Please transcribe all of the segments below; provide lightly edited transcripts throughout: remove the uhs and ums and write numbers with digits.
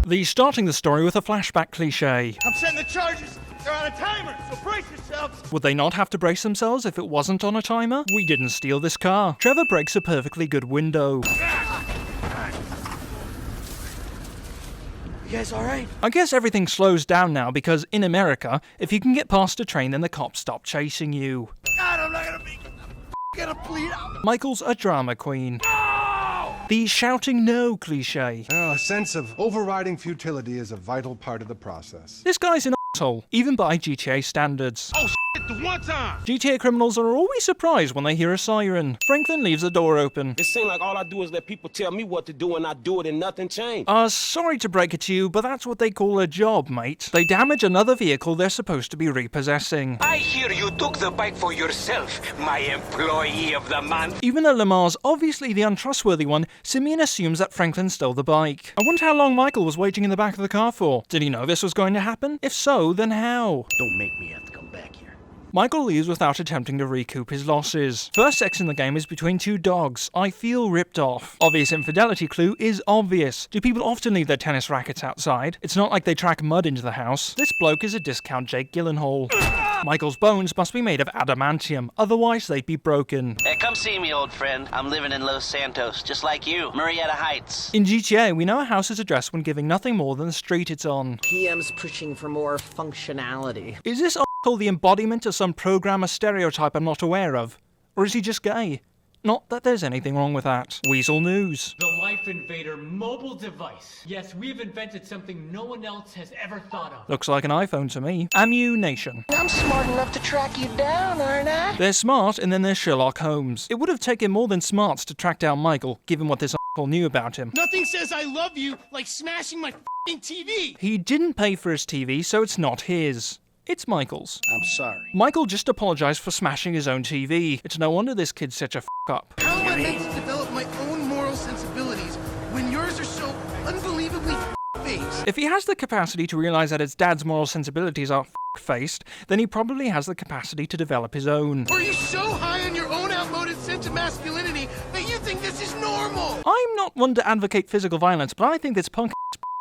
The starting the story with a flashback cliche. I'm setting the charges. They're on a timer, so brace yourselves. Would they not have to brace themselves if it wasn't on a timer? We didn't steal this car. Trevor breaks a perfectly good window. You guys alright? I guess everything slows down now because in America, if you can get past a train, then the cops stop chasing you. God, I'm not gonna bleed out. Michael's a drama queen. No! The shouting no cliche. Well, a sense of overriding futility is a vital part of the process. This guy's an asshole, even by GTA standards. Oh, shit, the one time! GTA criminals are always surprised when they hear a siren. Franklin leaves the door open. It seems like all I do is let people tell me what to do and I do it and nothing changed. Sorry to break it to you, but that's what they call a job, mate. They damage another vehicle they're supposed to be repossessing. I hear you took the bike for yourself, my employee of the month. Even though Lamar's obviously the untrustworthy one, Simeon assumes that Franklin stole the bike. I wonder how long Michael was waiting in the back of the car for. Did he know this was going to happen? If so, then how? Don't make me have to come back here. Michael leaves without attempting to recoup his losses. First sex in the game is between two dogs. I feel ripped off. Obvious infidelity clue is obvious. Do people often leave their tennis rackets outside? It's not like they track mud into the house. This bloke is a discount Jake Gyllenhaal. Michael's bones must be made of adamantium, otherwise they'd be broken. Hey, come see me, old friend. I'm living in Los Santos, just like you, Murrieta Heights. In GTA, we know a house is addressed when giving nothing more than the street it's on. PM's pushing for more functionality. Is this asshole the embodiment of some programmer stereotype I'm not aware of? Or is he just gay? Not that there's anything wrong with that. Weasel News. The Life Invader mobile device. Yes, we've invented something no one else has ever thought of. Looks like an iPhone to me. Amu Nation. I'm smart enough to track you down, aren't I? They're smart, and then there's Sherlock Holmes. It would have taken more than smarts to track down Michael, given what this asshole knew about him. Nothing says I love you like smashing my f***ing TV. He didn't pay for his TV, so it's not his. It's Michael's. I'm sorry. Michael just apologized for smashing his own TV. It's no wonder this kid's such a up. How am I meant to develop my own moral sensibilities when yours are so unbelievably based? If he has the capacity to realize that his dad's moral sensibilities are faced, then he probably has the capacity to develop his own. Or are you so high on your own outmoded sense of masculinity that you think this is normal? I'm not one to advocate physical violence, but I think this punk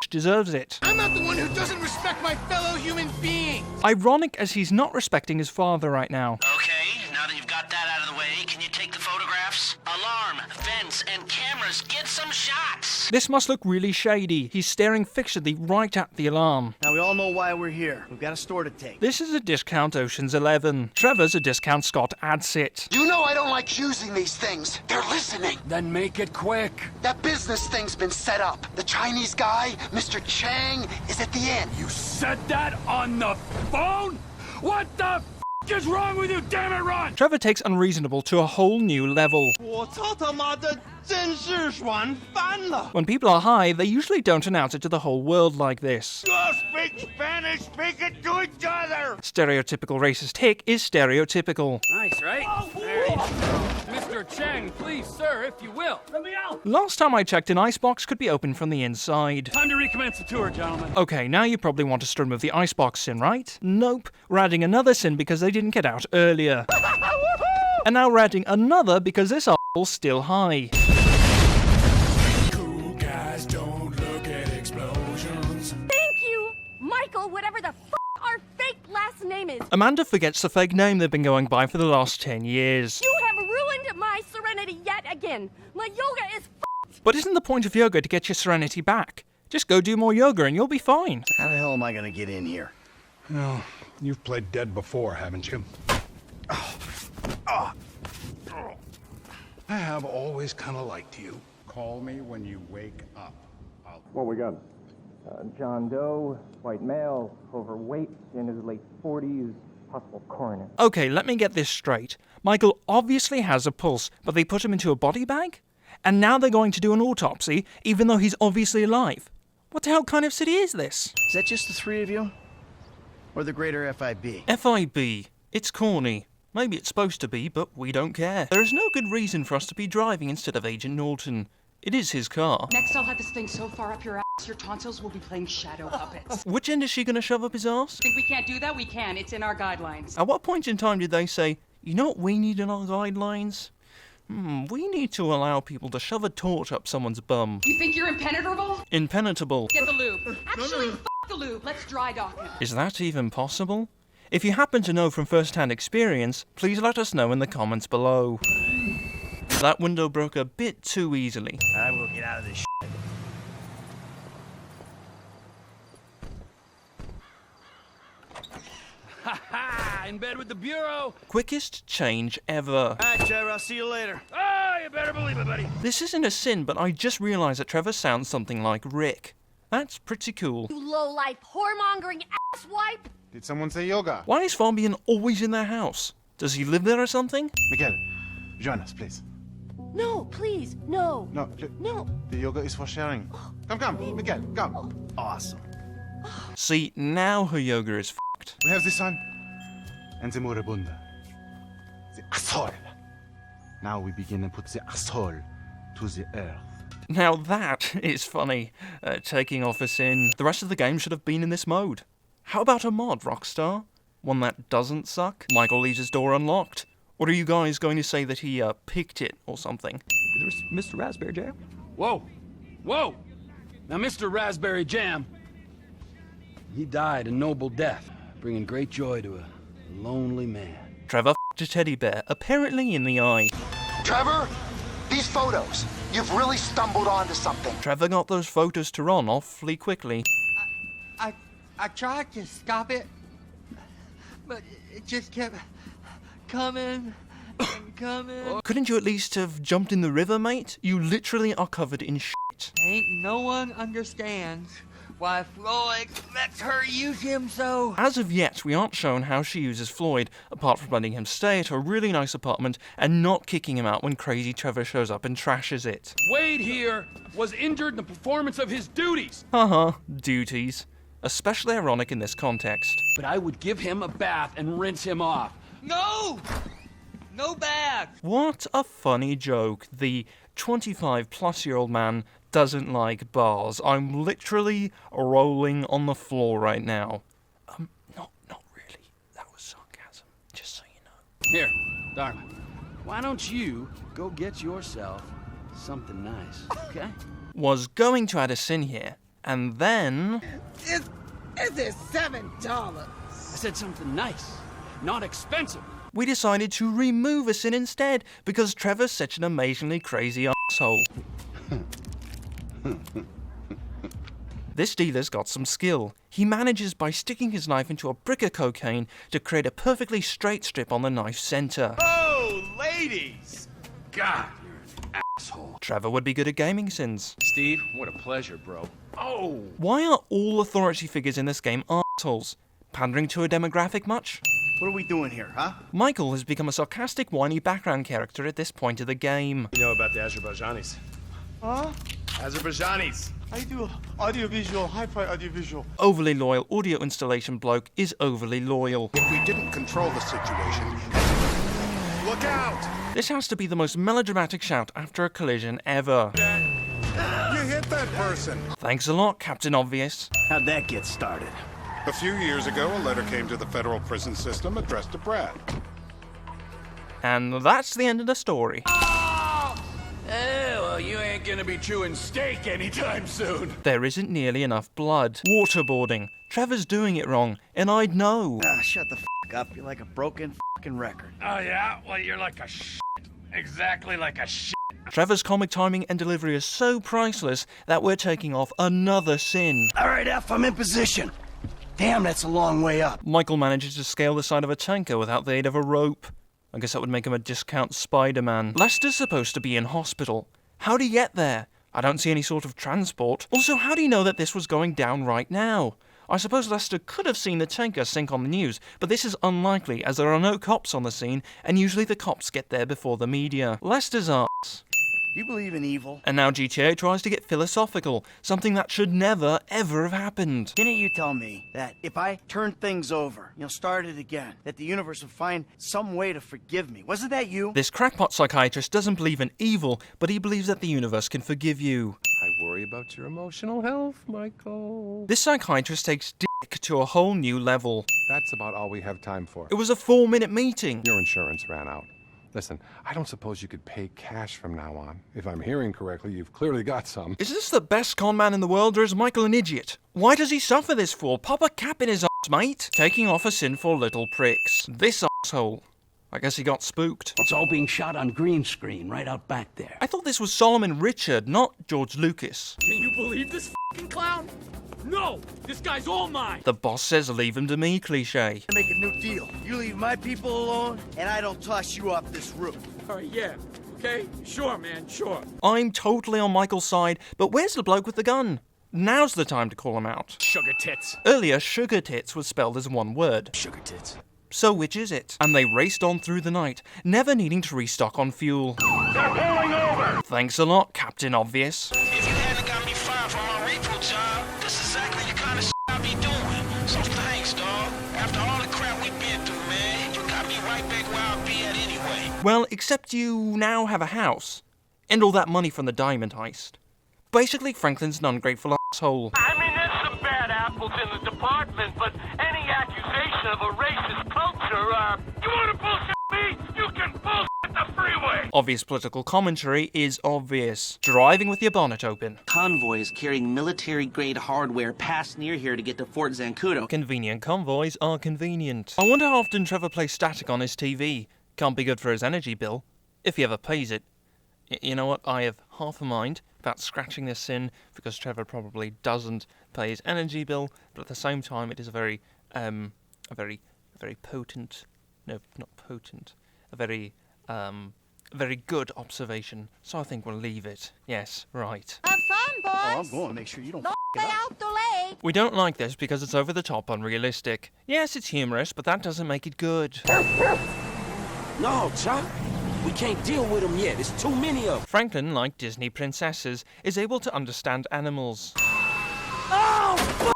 deserves it. I'm not the one who doesn't respect my fellow human beings. Ironic as he's not respecting his father right now. Okay, now that you've got that out of the way, can you take the photographs? Alarm, fence, and cameras, get some shots! This must look really shady. He's staring fixedly right at the alarm. Now we all know why we're here. We've got a store to take. This is a discount Ocean's 11. Trevor's a discount Scott Adsit. You know I don't like using these things. They're listening. Then make it quick. That business thing's been set up. The Chinese guy, Mr. Chang, is at the end. You said that on the phone? What the f*** is wrong with you? Damn it, Ron! Trevor takes unreasonable to a whole new level. When people are high, they usually don't announce it to the whole world like this. Speak Spanish, speak it to each other. Stereotypical racist hick is stereotypical. Nice, right? There you go. Mr. Chang, please, sir, if you will. Let me out! Last time I checked, an icebox could be opened from the inside. Time to recommence the tour, gentlemen. Okay, now you probably want us to remove the icebox sin, right? Nope. We're adding another sin because they didn't get out earlier. And now we're adding another because this a**hole's still high. Cool guys don't look at explosions. Thank you, Michael, whatever the f*** our fake last name is. Amanda forgets the fake name they've been going by for the last 10 years. You have ruined my serenity yet again. My yoga is f***ed. But isn't the point of yoga to get your serenity back? Just go do more yoga and you'll be fine. How the hell am I gonna get in here? Well, you've played dead before, haven't you? I have always kind of liked you. Call me when you wake up. What we got? John Doe, white male, overweight, in his late 40s, possible coroner. Okay, let me get this straight. Michael obviously has a pulse, but they put him into a body bag? And now they're going to do an autopsy, even though he's obviously alive. What the hell kind of city is this? Is that just the three of you? Or the greater FIB? FIB. It's corny. Maybe it's supposed to be, but we don't care. There is no good reason for us to be driving instead of Agent Norton. It is his car. Next, I'll have this thing so far up your ass, your tonsils will be playing shadow puppets. Which end is she going to shove up his ass? Think we can't do that? We can. It's in our guidelines. At what point in time did they say, you know what we need in our guidelines? We need to allow people to shove a torch up someone's bum. You think you're impenetrable? Impenetrable. Get the lube. Actually, f the lube. Let's dry dock him. Is that even possible? If you happen to know from first-hand experience, please let us know in the comments below. That window broke a bit too easily. I will get out of this shit. Ha ha! In bed with the Bureau! Quickest change ever. Alright, Trevor, I'll see you later. Oh, you better believe it, buddy. This isn't a sin, but I just realised that Trevor sounds something like Rick. That's pretty cool. You low-life, whoremongering asswipe! Did someone say yoga? Why is Fabian always in their house? Does he live there or something? Miguel, join us, please. No, please, no. No, No. the yoga is for sharing. Come, Miguel, come. Awesome. See, now her yoga is f***ed. We have the sun and the moribunda. The asshole. Now we begin and put the asshole to the earth. Now that is funny. Taking off a sin. The rest of the game should have been in this mode. How about a mod, Rockstar? One that doesn't suck? Michael leaves his door unlocked? Or are you guys going to say that he picked it or something? Is there Mr. Raspberry Jam? Whoa! Whoa! Now, Mr. Raspberry Jam, he died a noble death, bringing great joy to a lonely man. Trevor f***ed a teddy bear, apparently in the eye. Trevor, these photos, you've really stumbled onto something. Trevor got those photos to run awfully quickly. I tried to stop it, but it just kept coming and coming. Couldn't you at least have jumped in the river, mate? You literally are covered in shit. Ain't no one understands why Floyd lets her use him so. As of yet, we aren't shown how she uses Floyd, apart from letting him stay at a really nice apartment and not kicking him out when crazy Trevor shows up and trashes it. Wade here was injured in the performance of his duties. Duties. Especially ironic in this context. But I would give him a bath and rinse him off. No! No bad! What a funny joke. The 25-plus-year-old man doesn't like bars. I'm literally rolling on the floor right now. Not really. That was sarcasm, just so you know. Here, darling, why don't you go get yourself something nice, okay? Was going to add a sin here, and then... Is it $7? I said something nice, not expensive. We decided to remove a sin instead, because Trevor's such an amazingly crazy asshole. This dealer's got some skill. He manages by sticking his knife into a brick of cocaine to create a perfectly straight strip on the knife's center. Oh, ladies! God, you're an asshole. Trevor would be good at GamingSins. Steve, what a pleasure, bro. Oh! Why are all authority figures in this game assholes? Pandering to a demographic much? What are we doing here, huh? Michael has become a sarcastic, whiny background character at this point of the game. You know about the Azerbaijanis? Huh? Azerbaijanis. I do audiovisual, hi-fi audiovisual. Overly loyal audio installation bloke is overly loyal. If we didn't control the situation... Look out! This has to be the most melodramatic shout after a collision ever. You hit that person! Thanks a lot, Captain Obvious. How'd that get started? A few years ago, a letter came to the federal prison system addressed to Brad. And that's the end of the story. Well, you ain't gonna be chewing steak anytime soon. There isn't nearly enough blood. Waterboarding. Trevor's doing it wrong, and I'd know. Shut the f*** up. You're like a broken f***ing record. Oh, yeah? Well, you're like a shit. Exactly like a shit. Trevor's comic timing and delivery are so priceless that we're taking off another sin. All right, F, I'm in position. Damn, that's a long way up. Michael manages to scale the side of a tanker without the aid of a rope. I guess that would make him a discount Spider-Man. Lester's supposed to be in hospital. How'd he get there? I don't see any sort of transport. Also, how do you know that this was going down right now? I suppose Lester could have seen the tanker sink on the news, but this is unlikely as there are no cops on the scene, and usually the cops get there before the media. Lester's arse. Do you believe in evil? And now GTA tries to get philosophical, something that should never, ever have happened. Didn't you tell me that if I turned things over, start it again, that the universe would find some way to forgive me? Wasn't that you? This crackpot psychiatrist doesn't believe in evil, but he believes that the universe can forgive you. I worry about your emotional health, Michael. This psychiatrist takes dick to a whole new level. That's about all we have time for. It was a 4-minute meeting. Your insurance ran out. Listen, I don't suppose you could pay cash from now on. If I'm hearing correctly, you've clearly got some. Is this the best con man in the world, or is Michael an idiot? Why does he suffer this for? Pop a cap in his ass, mate. Taking off a sinful little pricks. This asshole. I guess he got spooked. It's all being shot on green screen right out back there. I thought this was Solomon Richard, not George Lucas. Can you believe this f***ing clown? No! This guy's all mine! The boss says leave him to me, cliche. Make a new deal. You leave my people alone, and I don't toss you off this roof. Alright, yeah. Okay? Sure, man, sure. I'm totally on Michael's side, but where's the bloke with the gun? Now's the time to call him out. Sugar tits. Earlier, sugar tits was spelled as one word. Sugar tits. So which is it? And they raced on through the night, never needing to restock on fuel. They're pulling over! Thanks a lot, Captain Obvious. If you hadn't got me fired from my repo job, this is exactly the kind of shit I be doing. So thanks, dog. After all the crap we've been through, man, you got me right back where I'll be at anyway. Well, except you now have a house. And all that money from the diamond heist. Basically, Franklin's an ungrateful asshole. I mean, there's some bad apples in the department, but any accusation of a racist culture, you want to bullshit me? You can bullshit the freeway! Obvious political commentary is obvious. Driving with your bonnet open. Convoys carrying military-grade hardware pass near here to get to Fort Zancudo. Convenient convoys are convenient. I wonder how often Trevor plays static on his TV. Can't be good for his energy bill. If he ever pays it. You know what? I have half a mind about scratching this sin because Trevor probably doesn't pay his energy bill, but at the same time it is a very potent, no, not potent, a very good observation, so I think we'll leave it. Yes, right. Have fun, boys! Oh, I'm going to make sure you don't Stay out the lake! We don't like this because it's over the top unrealistic. Yes, it's humorous, but that doesn't make it good. No, Chuck. We can't deal with them yet. There's too many of them. Franklin, like Disney princesses, is able to understand animals. Oh,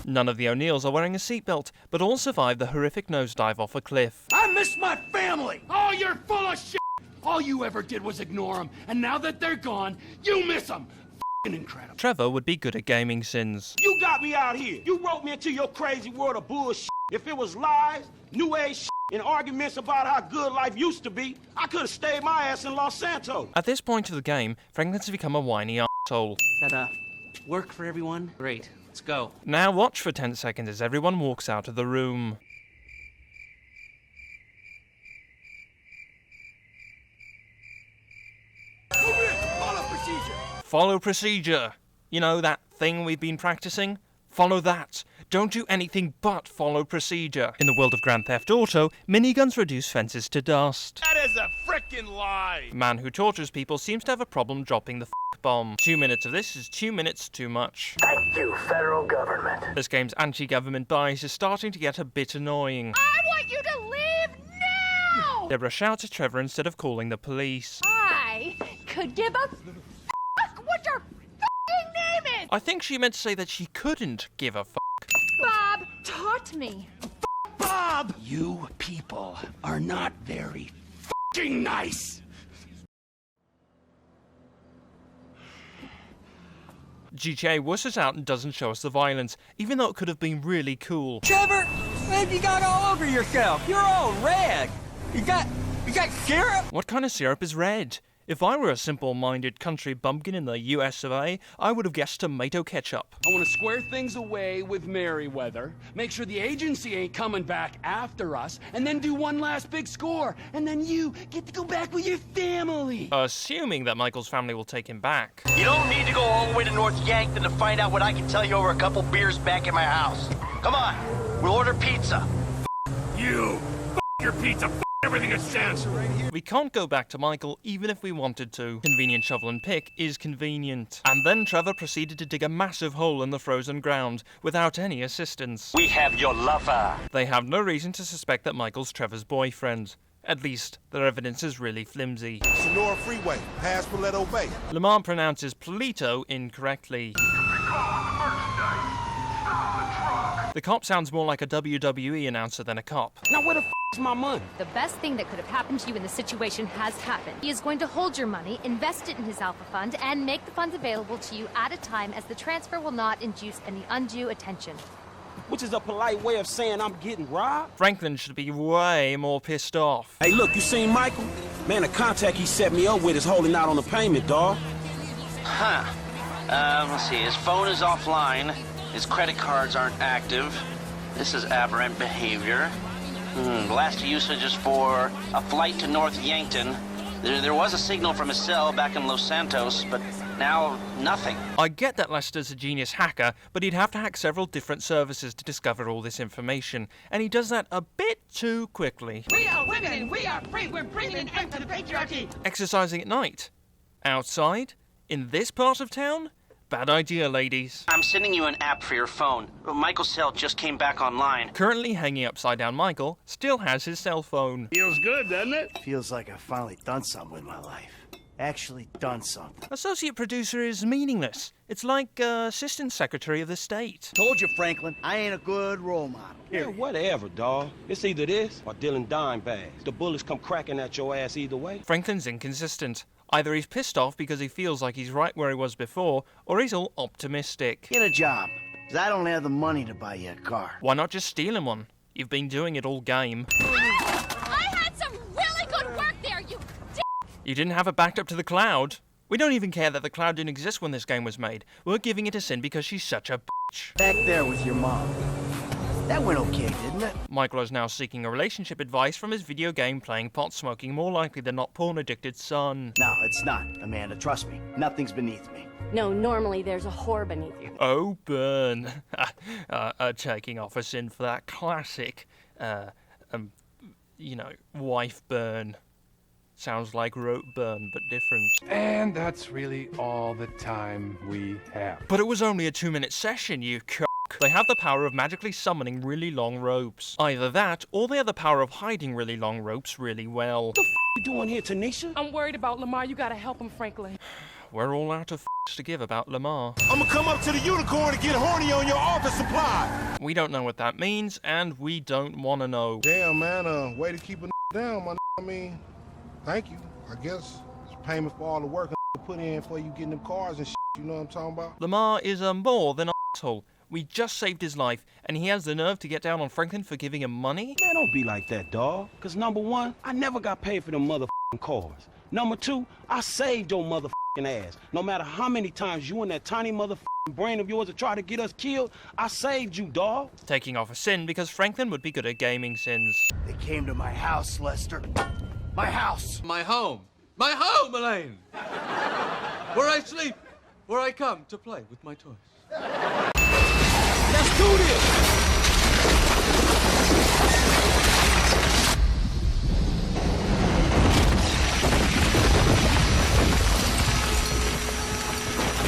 None of the O'Neills are wearing a seatbelt, but all survive the horrific nosedive off a cliff. I miss my family! Oh, you're full of shit! All you ever did was ignore them, and now that they're gone, you miss them! F***ing incredible. Trevor would be good at gaming sins. You got me out here. You wrote me into your crazy world of bullshit. If it was lies, new age shit, and arguments about how good life used to be, I could have stayed my ass in Los Santos. At this point of the game, Franklin's become a whiny arsehole. That, work for everyone? Great. Let's go. Now watch for 10 seconds as everyone walks out of the room. Follow procedure. Follow procedure. You know that thing we've been practicing? Follow that. Don't do anything but follow procedure. In the world of Grand Theft Auto, miniguns reduce fences to dust. That is a frickin' lie! Man who tortures people seems to have a problem dropping the bomb. 2 minutes of this is 2 minutes too much. Thank you, federal government. This game's anti-government bias is starting to get a bit annoying. I want you to leave now! Deborah shouts at Trevor instead of calling the police. I could give a fuck what your fucking name is! I think she meant to say that she couldn't give a fuck. Bob taught me. Bob! You people are not very fucking nice! GTA wusses out and doesn't show us the violence, even though it could have been really cool. Trevor, man, you got all over yourself. You're all red. You got syrup? What kind of syrup is red? If I were a simple-minded country bumpkin in the US of A, I would have guessed tomato ketchup. I want to square things away with Merriweather, make sure the agency ain't coming back after us, and then do one last big score, and then you get to go back with your family. Assuming that Michael's family will take him back. You don't need to go all the way to North Yankton to find out what I can tell you over a couple beers back at my house. Come on, we'll order pizza. You! Your pizza! Everything it stands. We can't go back to Michael even if we wanted to. Convenient shovel and pick is convenient. And then Trevor proceeded to dig a massive hole in the frozen ground without any assistance. We have your lover. They have no reason to suspect that Michael's Trevor's boyfriend. At least, their evidence is really flimsy. Sonora Freeway, past Paleto Bay. Lamar pronounces Polito incorrectly. The cop sounds more like a WWE announcer than a cop. Now where the f*** is my money? The best thing that could have happened to you in this situation has happened. He is going to hold your money, invest it in his alpha fund, and make the funds available to you at a time as the transfer will not induce any undue attention. which is a polite way of saying I'm getting robbed. Franklin should be way more pissed off. Hey, look, you seen Michael? Man, the contact he set me up with is holding out on the payment, dawg. Huh. Let's see. His phone is offline. His credit cards aren't active. This is aberrant behavior. Last usage is for a flight to North Yankton. There was a signal from his cell back in Los Santos, but now nothing. I get that Lester's a genius hacker, but he'd have to hack several different services to discover all this information, and he does that a bit too quickly. We are women and we are free. We're bringing an end to the patriarchy. Exercising at night? Outside? In this part of town? Bad idea, ladies. I'm sending you an app for your phone. Michael's cell just came back online. Currently hanging upside down Michael still has his cell phone. Feels good, doesn't it? Feels like I've finally done something with my life. Actually done something. Associate producer is meaningless. It's like assistant secretary of the state. Told you, Franklin, I ain't a good role model. Yeah, whatever, dawg. It's either this or dealing dime bags. The bullets come cracking at your ass either way. Franklin's inconsistent. Either he's pissed off because he feels like he's right where he was before, or he's all optimistic. Get a job, 'cause I don't have the money to buy you a car. Why not just steal him one? You've been doing it all game. I had some really good work there, you dick! You didn't have it backed up to the cloud. We don't even care that the cloud didn't exist when this game was made. We're giving it a sin because she's such a bitch. Back there with your mom. That went okay, didn't it? Michael is now seeking a relationship advice from his video game playing, pot smoking, more likely than not porn addicted son. No, it's not, Amanda. Trust me. Nothing's beneath me. No, normally there's a whore beneath you. Oh, burn. Taking off a sin for that classic, wife burn. Sounds like rope burn, but different. And that's really all the time we have. But it was only a 2-minute session, you cock. They have the power of magically summoning really long ropes. Either that, or they have the power of hiding really long ropes really well. What the you doing here, Tanisha? I'm worried about Lamar. You gotta help him, Franklin. We're all out of to give about Lamar. I'm gonna come up to the unicorn and get horny on your office supply. We don't know what that means, and we don't want to know. Damn, man, way to keep a down, my I mean, thank you. I guess it's payment for all the work I put in for you getting them cars and shit, you know what I'm talking about? Lamar is a more than asshole. We just saved his life, and he has the nerve to get down on Franklin for giving him money? Man, don't be like that, dawg. Because number one, I never got paid for them motherfucking cars. Number two, I saved your motherfucking ass. No matter how many times you and that tiny motherfucking brain of yours have tried to get us killed, I saved you, dawg. Taking off a sin because Franklin would be good at gaming sins. They came to my house, Lester. My house. My home. My home, Elaine! Where I sleep. Where I come to play with my toys. Let's do this!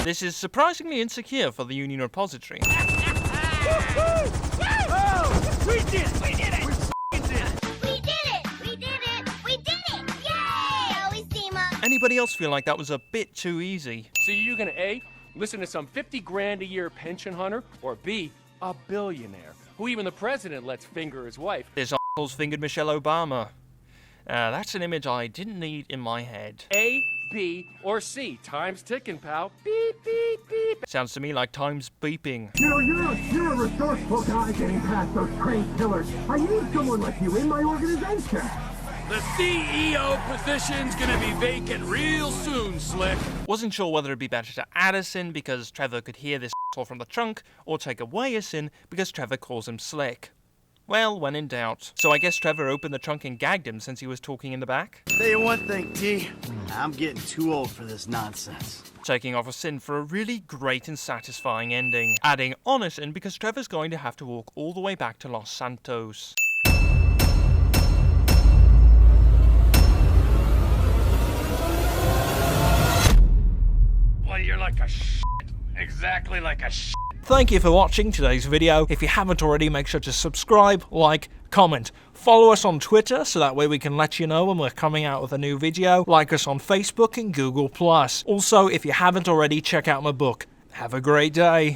This is surprisingly insecure for the Union Repository. Oh, we did it! We did it! We did it! We did it! We did it! We did it! Yay! Always team up. Anybody else feel like that was a bit too easy? So you're gonna A, listen to some 50 grand a year pension hunter, or B, a billionaire, who even the president lets finger his wife. This asshole's fingered Michelle Obama. That's an image I didn't need in my head. A, B, or C. Time's ticking, pal. Beep, beep, beep. Sounds to me like time's beeping. You're a resourceful guy getting past those trained killers. I need someone like you in my organization. The CEO position's gonna be vacant real soon, Slick. Wasn't sure whether it'd be better to add a sin because Trevor could hear this asshole from the trunk, or take away a sin because Trevor calls him Slick. Well, when in doubt. So I guess Trevor opened the trunk and gagged him since he was talking in the back? Tell you one thing, T. I'm getting too old for this nonsense. Taking off a sin for a really great and satisfying ending. Adding on a sin because Trevor's going to have to walk all the way back to Los Santos. Well, you're like a shit. Exactly like a shit. Thank you for watching today's video. If you haven't already, make sure to subscribe, like, comment. Follow us on Twitter so that way we can let you know when we're coming out with a new video. Like us on Facebook and Google+. Also, if you haven't already, check out my book. Have a great day.